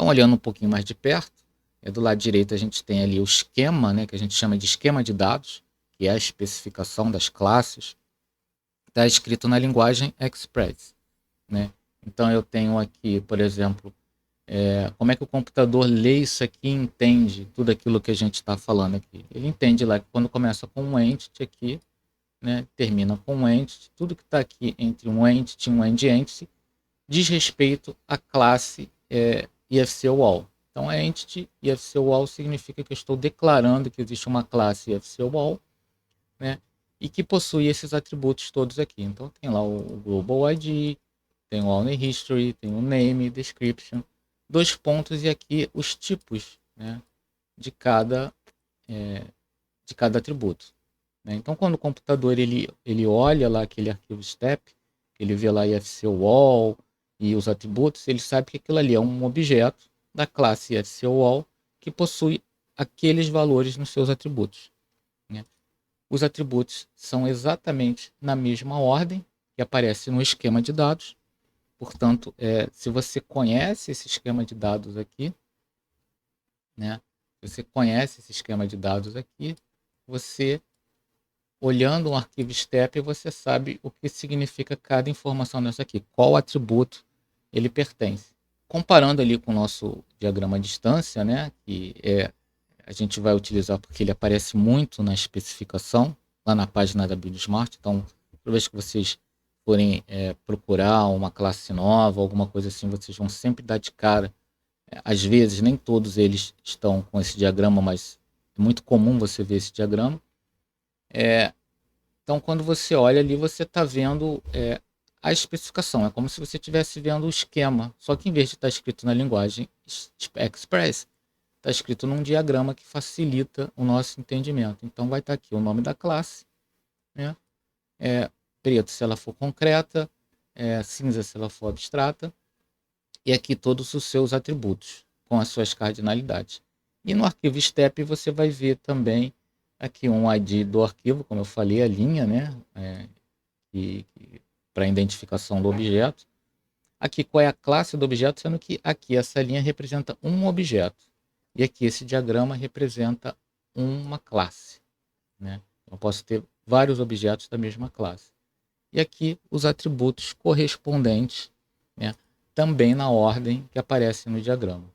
Então, olhando um pouquinho mais de perto, do lado direito a gente tem ali o esquema, né, que a gente chama de esquema de dados, que é a especificação das classes, está escrito na linguagem Express, né? Então eu tenho aqui, por exemplo, como é que o computador lê isso aqui e entende tudo aquilo que a gente está falando aqui. Ele entende lá que quando começa com um entity aqui, né, termina com um entity, tudo que está aqui entre um entity e um end entity diz respeito à classe IFC Wall. Então, entity IFC Wall significa que eu estou declarando que existe uma classe IFC Wall, né, e que possui esses atributos todos aqui. Então, tem lá o Global ID, tem o Owner History, tem o Name, Description, dois pontos e aqui os tipos, né, de cada atributo, né? Então, quando o computador ele olha lá aquele arquivo step, ele vê lá IFC Wall e os atributos, ele sabe que aquilo ali é um objeto da classe IFC Wall que possui aqueles valores nos seus atributos, né? Os atributos são exatamente na mesma ordem que aparece no esquema de dados. Portanto, se você conhece esse esquema de dados aqui, né? Você conhece esse esquema de dados aqui, você olhando um arquivo step, você sabe o que significa cada informação nessa aqui, qual atributo ele pertence. Comparando ali com o nosso diagrama de distância, né, que a gente vai utilizar porque ele aparece muito na especificação, lá na página da BuildSmart. Então, toda vez que vocês forem procurar uma classe nova, alguma coisa assim, vocês vão sempre dar de cara. Às vezes, nem todos eles estão com esse diagrama, mas é muito comum você ver esse diagrama. Então, quando você olha ali, você está vendo a especificação. É como se você estivesse vendo o esquema, só que em vez de estar escrito na linguagem Express, está escrito num diagrama que facilita o nosso entendimento. Então, vai estar aqui o nome da classe, né? Preto se ela for concreta, cinza se ela for abstrata, e aqui todos os seus atributos, com as suas cardinalidades. E no arquivo step você vai ver também aqui um ID do arquivo, como eu falei, a linha, né, para identificação do objeto. Aqui qual é a classe do objeto, sendo que aqui essa linha representa um objeto. E aqui esse diagrama representa uma classe, né? Eu posso ter vários objetos da mesma classe. E aqui os atributos correspondentes, né, também na ordem que aparece no diagrama.